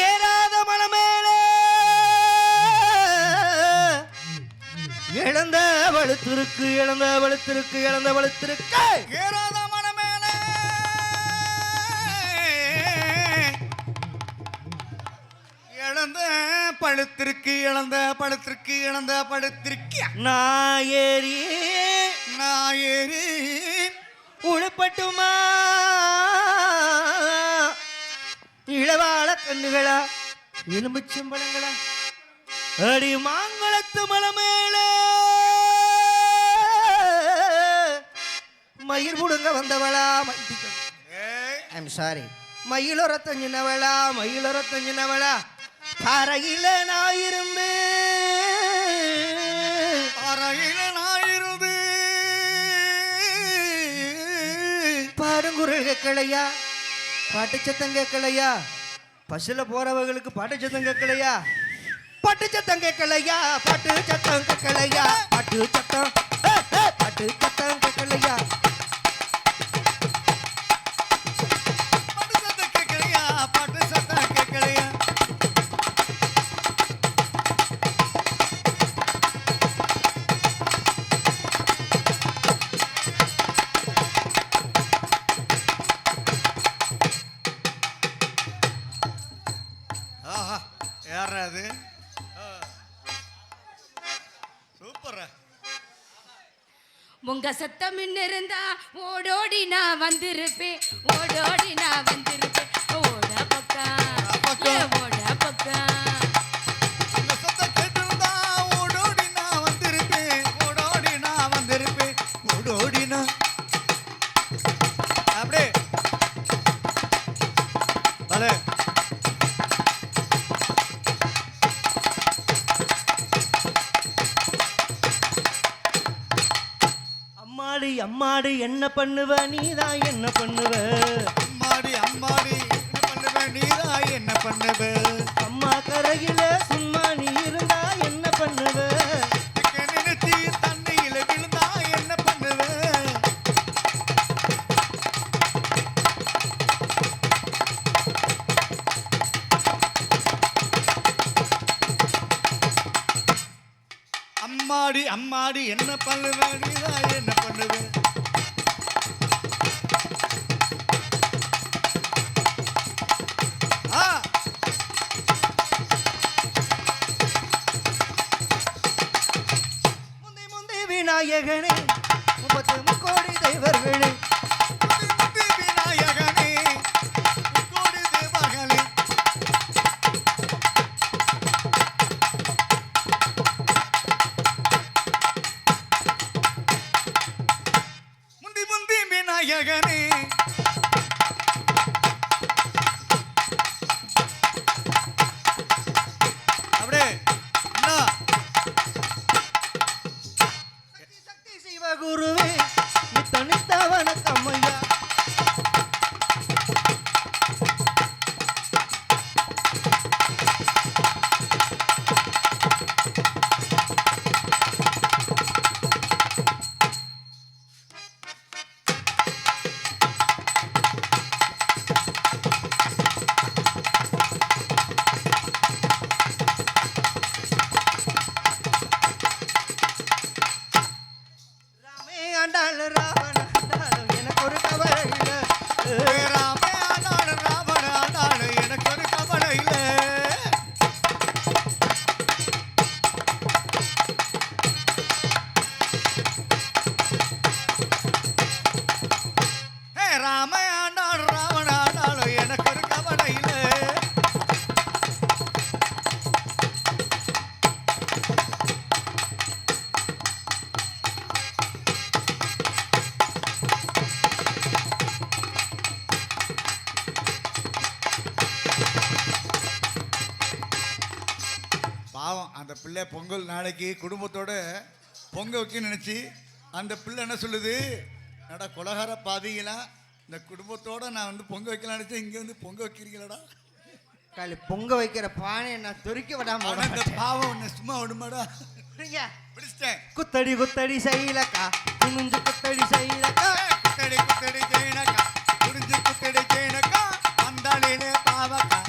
ஏறாத மனமேலே இழந்த வலுத்திருக்கு இழந்த வலுத்திருக்கு இழந்த வலுத்திருக்கு ஏறாத மனமேலே இழந்த பழுத்திருக்கு இழந்த பழுத்திருக்கு இழந்த பழுத்திருக்கு நான் ஏறி உழுப்பட்டுமா இளவாழ கண்ணுகளா எலும்புச்சம்பளங்களா அடி மாங்கலத்து மலமேல மயிர் புடுங்க வந்தவளா ஐம் சாரி மயிலொரத்தஞ்சினவளா தரையில நான் இருந்து பாடுங்குரல் கேட்கலையா பாட்டு சத்தம் கேட்கலையா பஸ்ல போறவங்களுக்கு பாட்டு சத்தம் கேட்கலையா பாட்டு சத்தம் கேட்கலையா பாட்டு சத்தம் கேட்கலையா பாட்டு சத்தம் பாட்டு சத்தம் கேட்கலையா பாட்டு சத்தம் கேட்கலையா யாராது சூப்பர் உங்க சத்தம் இருந்தா ஓடோடி நான் வந்திருப்பேன் ஓடோடி நான் வந்திருப்பேன் ஓட பக்கம் ஓட பக்கம் உங்க சத்தம் கேட்டிருந்தா ஓடோடி நான் வந்திருப்பேன் ஓடோடி நான் வந்திருப்பேன் ஓடோடி நான் அப்படியே பலே அம்மாடி என்ன பண்ணுவ நீதான் என்ன பண்ணுவ அம்மாடி என்ன பண்ணுவ நீதான் என்ன பண்ணுவ அம்மா கரையில சும்மா நீ இருந்தா என்ன பண்ணுவ நினைச்சி தண்ணியில விழுந்தா என்ன பண்ணுவ அம்மாடி என்ன பண்ணுவ நீதான் என்ன பண்ணுவ விநாயகனே 30 கோடி தெய்வர்களே விநாயகனே கோடி தேவர்களே முந்தி விநாயகனே அப்படியே குருவே நித்த வணக்கம் ஐயா எனக்கு ஒரு கவலை இல்லை எனக்கு ஒரு கவலை இல்லை ராம ஆண்டாள் ராவண ஆண்டாள் எனக்கு ஒரு கவலை இல்லை பாவம் அந்த பிள்ளை பொங்கல் நாளைக்கு குடும்பத்தோட பொங்க வைக்க நினச்சி அந்த பிள்ளை என்ன சொல்லுது நடா கொலகார பாதிங்களா இந்த குடும்பத்தோட நான் வந்து பொங்க வைக்கலாம் நினச்சேன் இங்கே வந்து பொங்க வைக்கிறீங்களடா காலி பொங்க வைக்கிற பானை நான் தொறிக்க விடாம அந்த பாவம் ஒன்று சும்மா விடுமாடா பிடிச்சிட்டேன் குத்தடி குத்தடி செய்யலக்கா குனிஞ்சு குத்தடி செய்யலக்கா குத்தடி குத்தடி செய்யணக்கா குனிஞ்சு குத்தடி செய்யணக்கா அந்த பாவக்கா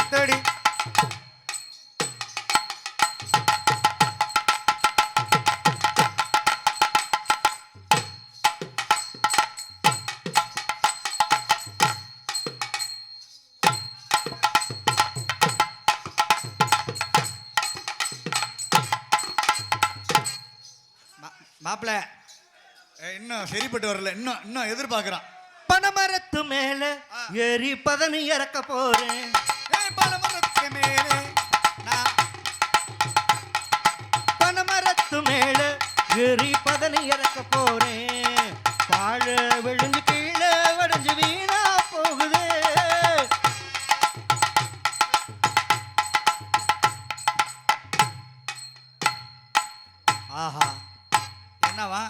ஆத்தடி மாப்பிள்ள இன்னும் சரிப்பட்டு வரல, இன்னும் இன்னும் எதிர்பார்க்கறான். பனமரத்து மேல ஏறி பதனி இறக்க போறேன். பனமரத்து மேலே நான் பனமரத்து மேல ஏறி பதனி இறக்க போறேன். வாழ விழுந்து கீழே வடைஞ்சு வீணா போகுது. ஆஹா என்னவா?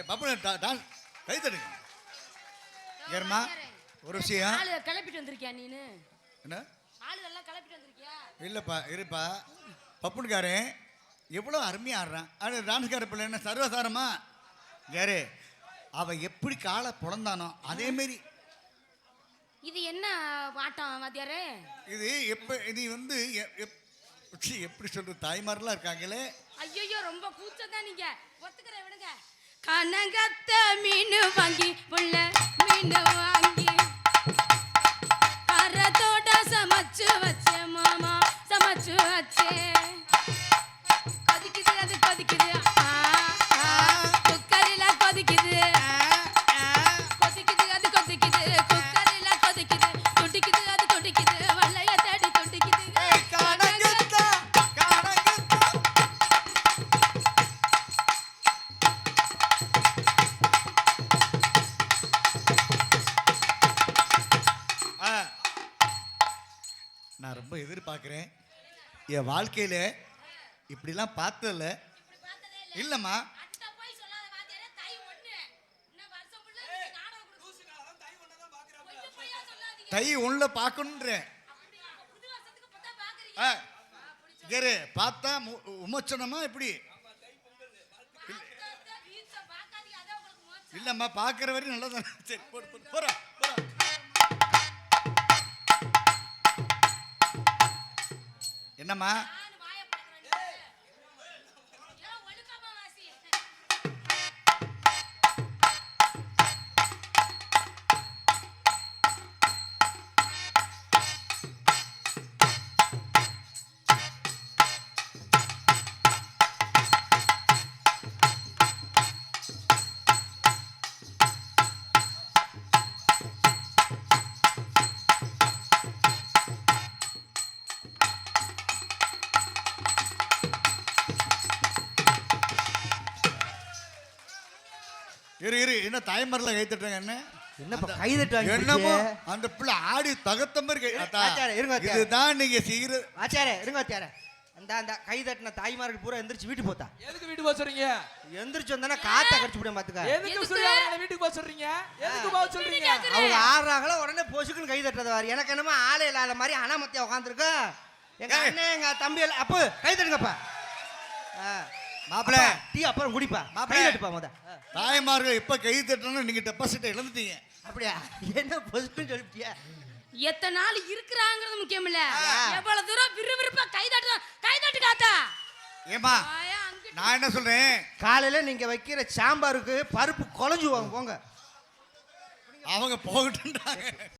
பப்பு டான்ஸ் கை தட்டுங்க. ஏர்மா ஒரு விஷயம். ஆளு கிளப்பிட்டு வந்திருக்கியா நீனு? என்ன ஆளு எல்லாம் கிளப்பிட்டு வந்திருக்கியா? இல்லைப்பா இருப்பா. பப்புனுக்காரன் எவ்வளோ அருமையாக ஆடுறான். அது டான்ஸ்கார பிள்ளை என்ன சர்வசாரமா யாரு அவன் எப்படி காலை பிறந்தானோ அதேமாரி. இது என்ன ஆட்டம் வாத்தியாரே? இது எப்போ இது வந்து எப்படி சொல்றது, தாய்மாரெலாம் இருக்காங்களே. ஐயோ ரொம்ப கூச்சதான் நீங்க. ஒத்துக்கிறேன் விடுங்க. கனகத்த மீன் வாங்கி புள்ள மீன் வாங்கி அறத்தோட சமைச்சு வச்சே மாமா, சமைச்சு வச்சே. கொதிக்குது அது கொதிக்குது, குக்கரில கொதிக்குது. கொதிக்குது அது கொதிக்குது, குக்கரில கொதிக்குது. துடிக்குது அது துடிக்குது, வள்ளைய தேடி துடிக்குது. நான் ரொம்ப எதிர்பார்க்குறேன். என் வாழ்க்கையில் இப்படிலாம் பார்த்ததில்ல. இல்லைம்மா தை ஒன்றில் பார்க்கணுன்றேன். கேரு பார்த்தா உமச்சனமா இப்படி இல்லைம்மா பார்க்குற வரையும் நல்லா தானே. சரி போகிறேன். என்னம்மா இரு என்ன தாய்மாரில் கை தட்டுறாங்க? என்ன என்னப்பா கை தட்டுவாங்க? என்னமோ அந்த பிள்ளை ஆடி தகத்த மாதிரி இதுதான் நீங்க செய்யறது. ஆச்சாரே இருங்க ஆச்சாரே. அந்த கை தட்டின தாய்மார்கள் பூரா எந்திரிச்சு வீட்டு போத்தா. எதுக்கு வீட்டுக்கு போக சொல்றீங்க? எந்திரிச்சு வந்தானே காத்த கடிச்சு விட பாத்துக்க. எதுக்கு சொல்றீங்க வீட்டுக்கு போக சொல்றீங்க? எதுக்கு போக சொல்றீங்க? அவங்க ஆடுறாங்களோ உடனே பொசுக்குன்னு கை தட்டுறது வாரு. எனக்கு என்னமோ ஆளே இல்லாத மாதிரி அனாமத்தியா உட்காந்துருக்கு. எங்க அண்ணன் எங்க தம்பி எல்லாம் அப்போ கை தட்டுங்கப்பா. மாப்பிள்ள டீ அப்புறம் குடிப்பா. கை தட்டுப்பா முத. தாய்மார்கள் இப்ப கை தட்டணும், நீங்க டெபாசிட் இழந்துட்டீங்க. அப்படியா? என்ன பொசுக்குன்னு சொல்லிட்டியா? எத்தனை நாள் இருக்கிறாங்கிறது முக்கியம் இல்ல, எவ்வளவு தூரம் விறுவிறுப்பா கை தட்டு காத்தா. ஏமா நான் என்ன சொல்றேன், காலையில நீங்க வைக்கிற சாம்பாருக்கு பருப்பு குழஞ்சு போங்க. அவங்க போகட்டுன்றாங்க.